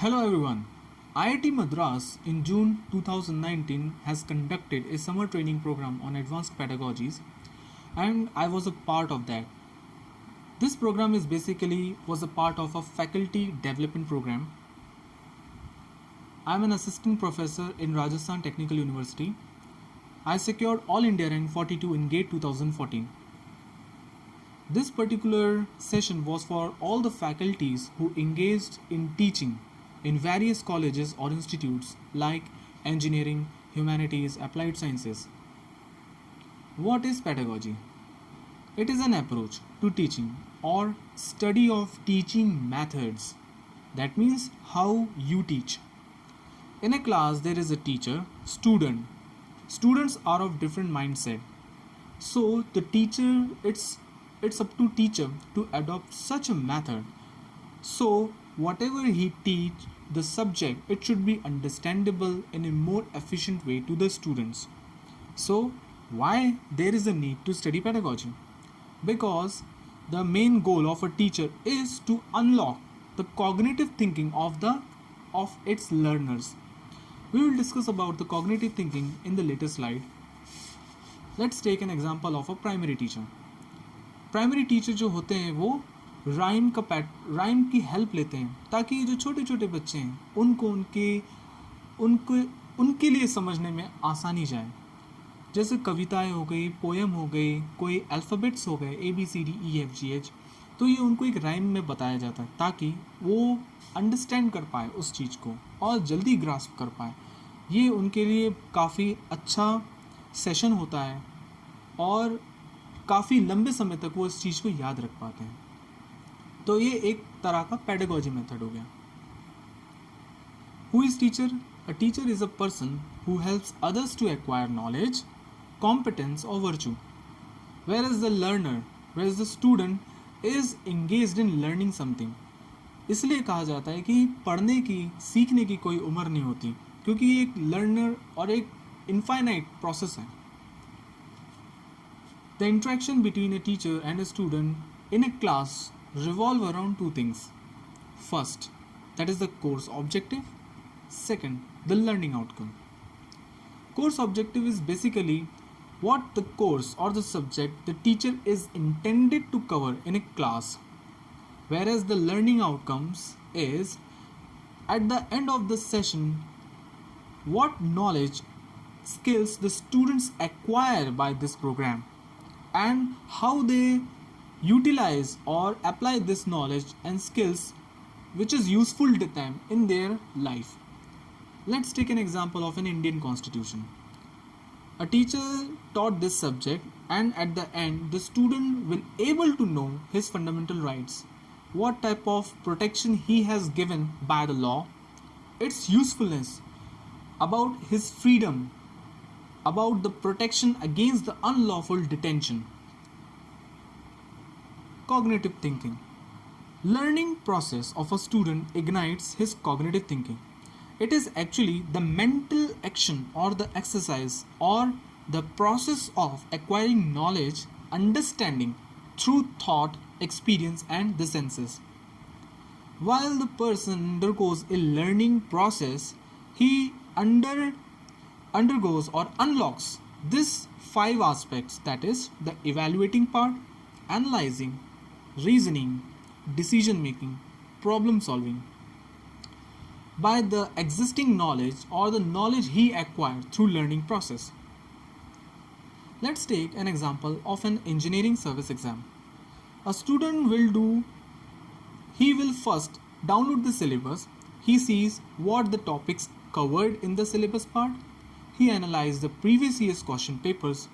Hello everyone. IIT Madras in June 2019 has conducted a summer training program on advanced pedagogies and I was a part of that. This program is basically was a part of a faculty development program. I am an assistant professor in Rajasthan Technical University. I secured All India rank 42 in GATE 2014. This particular session was for all the faculties who engaged in teaching in various colleges or institutes like engineering, humanities, applied sciences. What is pedagogy? It is an approach to teaching or study of teaching methods. That means how you teach. In a class there is a teacher, student. Students are of different mindset. So the teacher it's up to teacher to adopt such a method so whatever he teach the subject it should be understandable in a more efficient way to the students. So why there is a need to study pedagogy? Because the main goal of a teacher is to unlock the cognitive thinking of its learners. We will discuss about the cognitive thinking in the later slide. Let's take an example of a primary teacher. Primary teacher जो होते हैं वो rhyme की help लेते हैं ताकि जो छोटे छोटे बच्चे हैं उनके लिए समझने में आसानी जाए. जैसे कविताएं हो गई, पोएम हो गई, कोई अल्फ़ाबेट्स हो गए ABCDEFGH, तो ये उनको एक राइम में बताया जाता है ताकि वो अंडरस्टैंड कर पाए उस चीज़ को और जल्दी ग्रास्प कर पाए. ये उनके लिए काफ़ी अच्छा सेशन होता है और काफ़ी लंबे समय तक वो इस चीज़ को याद रख पाते हैं. तो ये एक तरह का पेडागोजी मेथड हो गया. Who is teacher? A teacher is a person who helps others to acquire knowledge, competence और virtue, where is the learner, where is the student is engaged in learning something. इसलिए कहा जाता है कि पढ़ने की, सीखने की कोई उम्र नहीं होती क्योंकि ये एक लर्नर और एक इनफाइनाइट प्रोसेस है. The interaction between a teacher and a student in a class revolve around two things. First, that is the course objective. Second, the learning outcome. Course objective is basically what the course or the subject the teacher is intended to cover in a class. Whereas the learning outcomes is at the end of the session what knowledge, skills the students acquire by this program and how they utilize or apply this knowledge and skills which is useful to them in their life. Let's take an example of an Indian constitution. A teacher taught this subject and at the end the student will able to know his fundamental rights, what type of protection he has given by the law, its usefulness, about his freedom, about the protection against the unlawful detention. Cognitive thinking. Learning process of a student ignites his cognitive thinking. It is actually the mental action or the exercise or the process of acquiring knowledge, understanding through thought, experience and the senses. While the person undergoes a learning process, he undergoes or unlocks these 5 aspects, that is the evaluating part, analyzing, reasoning, decision making, problem solving, by the existing knowledge or the knowledge he acquired through learning process. Let's take an example of an engineering service exam. A student he will first download the syllabus. He sees what the topics covered in the syllabus part. He analyzed the previous year's question papers,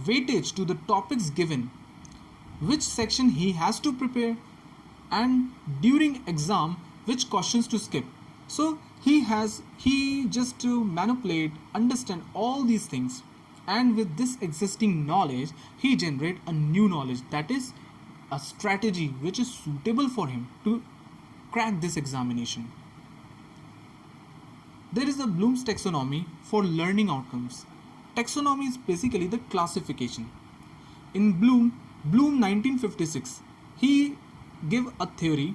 weightage to the topics given, which section he has to prepare, and during exam which questions to skip. So he just to manipulate, understand all these things, and with this existing knowledge he generate a new knowledge, that is a strategy which is suitable for him to crack this examination. There is a Bloom's taxonomy for learning outcomes. Taxonomy is basically the classification. In Bloom 1956, he give a theory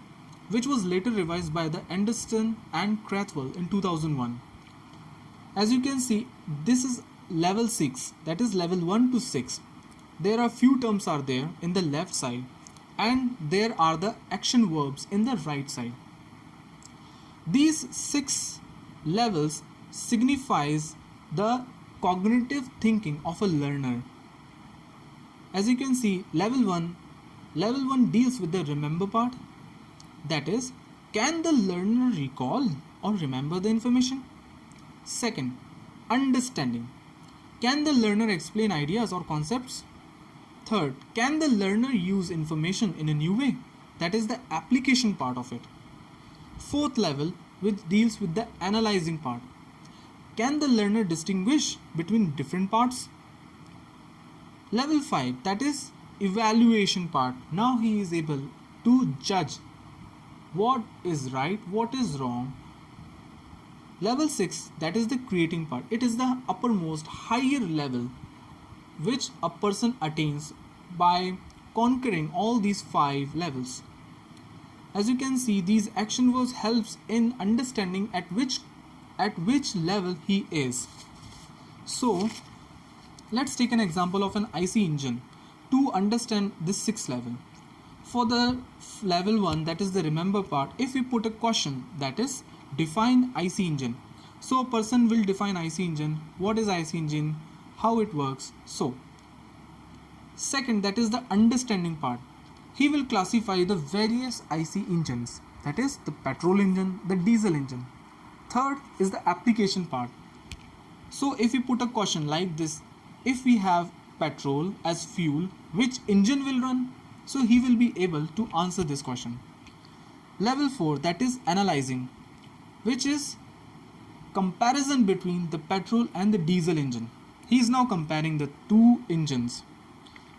which was later revised by the Anderson and Krathwohl in 2001. As you can see, this is level 6, that is level 1 to 6. There are few terms are there in the left side, and there are the action verbs in the right side. These 6 levels signifies the cognitive thinking of a learner. As you can see, level 1 deals with the remember part. That is, can the learner recall or remember the information? Second, understanding. Can the learner explain ideas or concepts? Third, can the learner use information in a new way? That is the application part of it. Fourth level, which deals with the analyzing part. Can the learner distinguish between different parts? Level 5, that is evaluation part. Now he is able to judge what is right, what is wrong. Level 6, that is the creating part. It is the uppermost higher level which a person attains by conquering all these 5 levels. As you can see, these action verbs helps in understanding at which level he is. So let's take an example of an IC engine to understand this 6th level. For the level 1, that is the remember part, if we put a question, that is define IC engine. So a person will define IC engine, what is IC engine, how it works. So second, that is the understanding part. He will classify the various IC engines, that is the petrol engine, the diesel engine. Third is the application part. So if we put a question like this, if we have petrol as fuel, which engine will run? So he will be able to answer this question. Level 4, that is analyzing, which is comparison between the petrol and the diesel engine. He is now comparing the 2 engines.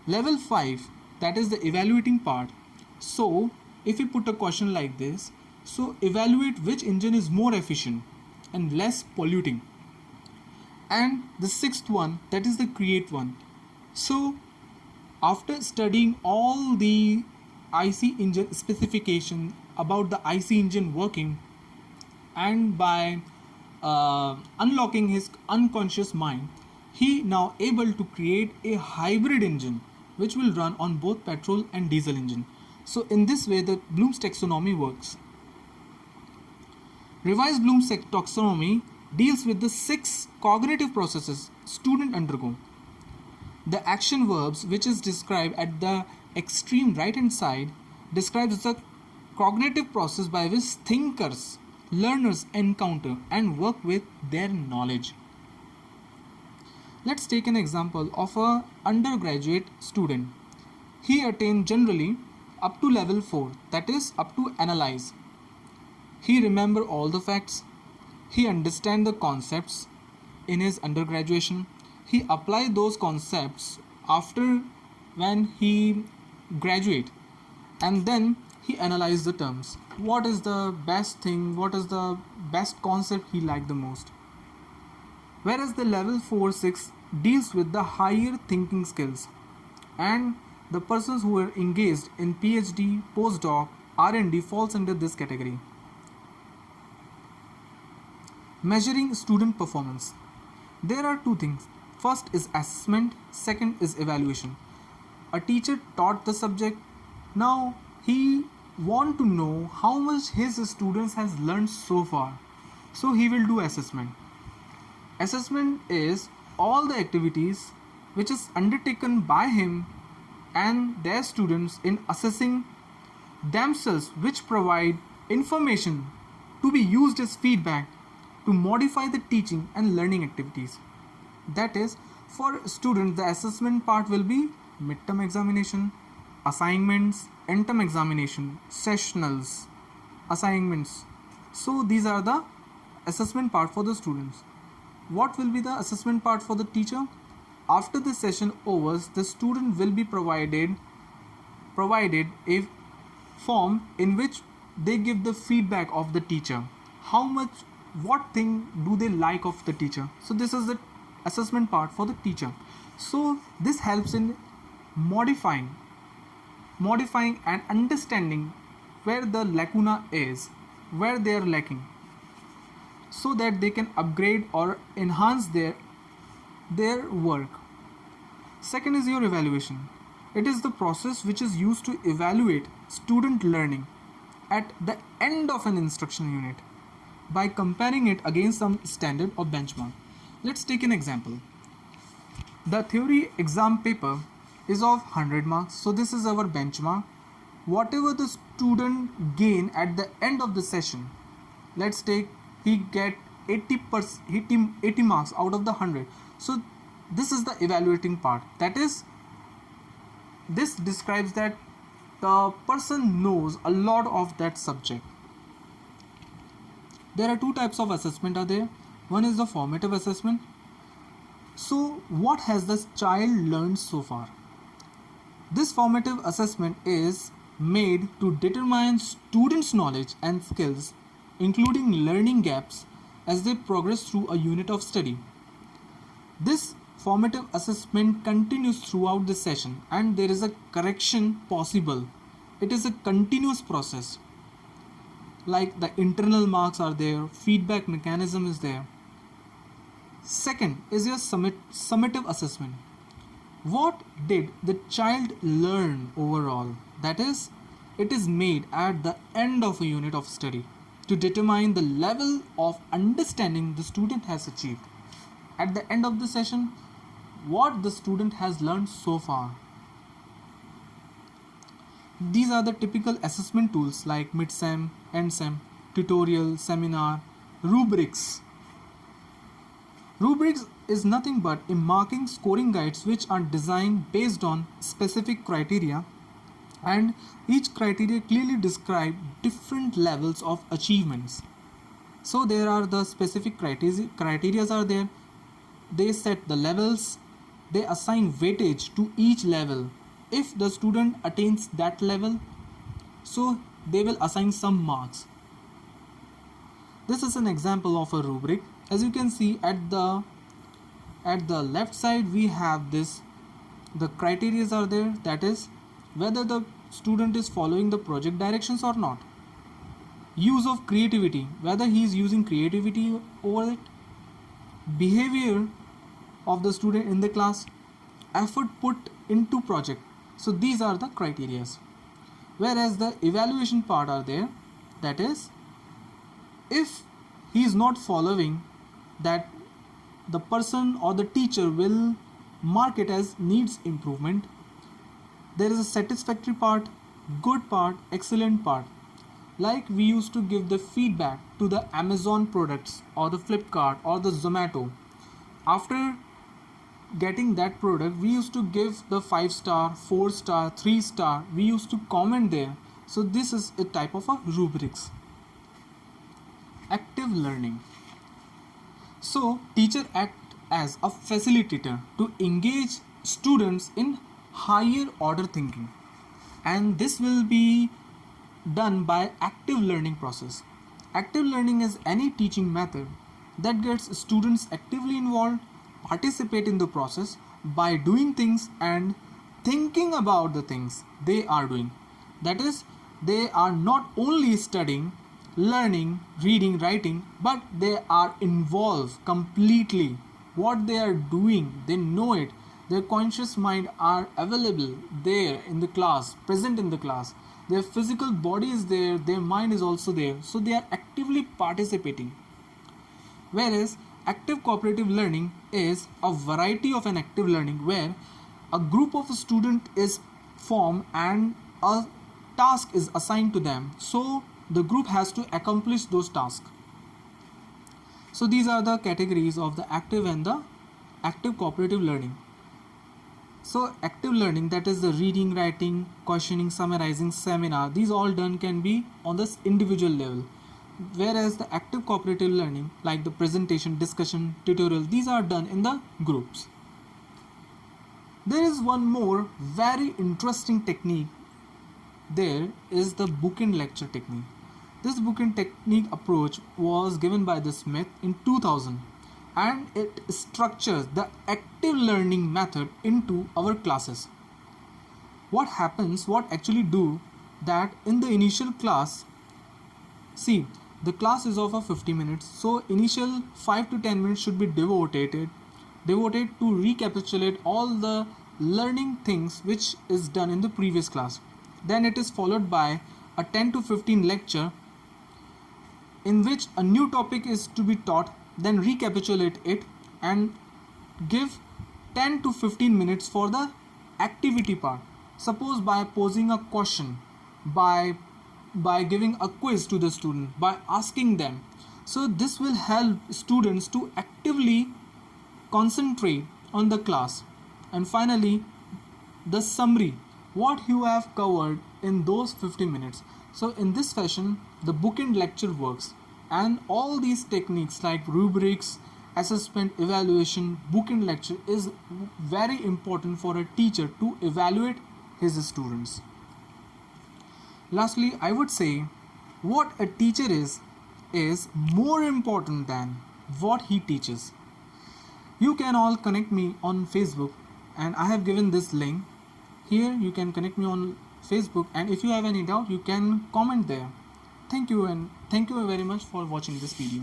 Level 5, that is the evaluating part. So if we put a question like this, so evaluate which engine is more efficient and less polluting. And the 6th one, that is the create one. So after studying all the IC engine specification about the IC engine working, and by unlocking his unconscious mind, he now able to create a hybrid engine which will run on both petrol and diesel engine. So in this way the Bloom's taxonomy works. Revised Bloom's taxonomy deals with the 6 cognitive processes students undergo. The action verbs, which is described at the extreme right hand side, describes the cognitive process by which thinkers, learners encounter and work with their knowledge. Let's take an example of an undergraduate student. He attained generally up to level 4, that is up to analyze. He remember all the facts. He understand the concepts in his undergraduation. He apply those concepts after when he graduate, and then he analyze the terms. What is the best thing? What is the best concept he liked the most? Whereas the level 4-6 deals with the higher thinking skills, and the persons who are engaged in PhD, postdoc, R&D falls under this category. Measuring student performance. There are 2 things. First is assessment, second is evaluation. A teacher taught the subject. Now he want to know how much his students has learned so far. So he will do assessment. Assessment is all the activities which is undertaken by him and their students in assessing themselves, which provide information to be used as feedback to modify the teaching and learning activities. That is, for students, the assessment part will be midterm examination, assignments, end-term examination, sessionals, assignments. So these are the assessment part for the students. What will be the assessment part for the teacher? After the session overs, the student will be provided a form in which they give the feedback of the teacher. How much, what thing do they like of the teacher? So this is the assessment part for the teacher. So this helps in modifying and understanding where the lacuna is, where they are lacking, so that they can upgrade or enhance their work. Second is your evaluation. It is the process which is used to evaluate student learning at the end of an instruction unit by comparing it against some standard or benchmark. Let's take an example. The theory exam paper is of 100 marks, so this is our benchmark. Whatever the student gain at the end of the session, let's take he get 80 marks out of the 100. So this is the evaluating part. That is, this describes that the person knows a lot of that subject. There are two types of assessment are there. One is the formative assessment. So what has the child learned so far? This formative assessment is made to determine students' knowledge and skills, including learning gaps, as they progress through a unit of study. This formative assessment continues throughout the session and there is a correction possible. It is a continuous process. Like the internal marks are there, feedback mechanism is there. Second is your summative assessment. What did the child learn overall? That is, it is made at the end of a unit of study to determine the level of understanding the student has achieved. At the end of the session, what the student has learned so far. These are the typical assessment tools like mid-sem, end-sem, tutorial, seminar, rubrics. Rubrics is nothing but a marking scoring guides which are designed based on specific criteria, and each criteria clearly describe different levels of achievements. So there are the specific criteria are there. They set the levels, they assign weightage to each level. If the student attains that level, so they will assign some marks. This is an example of a rubric. As you can see at the left side we have this, the criteria are there, that is whether the student is following the project directions or not. Use of creativity, whether he is using creativity over it. Behavior of the student in the class. Effort put into project. So these are the criteria. Whereas the evaluation part are there, that is, if he is not following that, the person or the teacher will mark it as needs improvement. There is a satisfactory part, good part, excellent part. Like we used to give the feedback to the Amazon products or the Flipkart or the Zomato. After getting that product, we used to give the 5-star, 4-star, 3-star. We used to comment there. So this is a type of a rubrics. Active learning. So teacher act as a facilitator to engage students in higher order thinking, and this will be done by active learning process. Active learning is any teaching method that gets students actively involved, participate in the process by doing things and thinking about the things they are doing. That is, they are not only studying, learning, reading, writing, but they are involved completely. What they are doing, they know it. Their conscious mind are available there in the class, present in the class. Their physical body is there, their mind is also there. So they are actively participating. Whereas active cooperative learning is a variety of an active learning where a group of students is formed and a task is assigned to them. So the group has to accomplish those tasks. So these are the categories of the active and the active cooperative learning. So active learning, that is the reading, writing, questioning, summarizing, seminar, these all done can be on this individual level. Whereas the active cooperative learning like the presentation, discussion, tutorial, these are done in the groups. There is one more very interesting technique. There is the bookend lecture technique. This bookend technique approach was given by the Smith in 2000, and it structures the active learning method into our classes. What happens, what actually do, that in the initial class, see, the class is of a 50 minutes, so initial 5 to 10 minutes should be devoted to recapitulate all the learning things which is done in the previous class. Then it is followed by a 10 to 15 lecture in which a new topic is to be taught, then recapitulate it and give 10 to 15 minutes for the activity part. Suppose by posing a question, by giving a quiz to the student, by asking them. So this will help students to actively concentrate on the class. And finally, the summary, what you have covered in those 50 minutes. So in this fashion, the bookend lecture works, and all these techniques like rubrics, assessment, evaluation, bookend lecture is very important for a teacher to evaluate his students. Lastly, I would say what a teacher is more important than what he teaches. You can all connect me on Facebook, and I have given this link. Here you can connect me on Facebook, and if you have any doubt you can comment there. Thank you, and thank you very much for watching this video.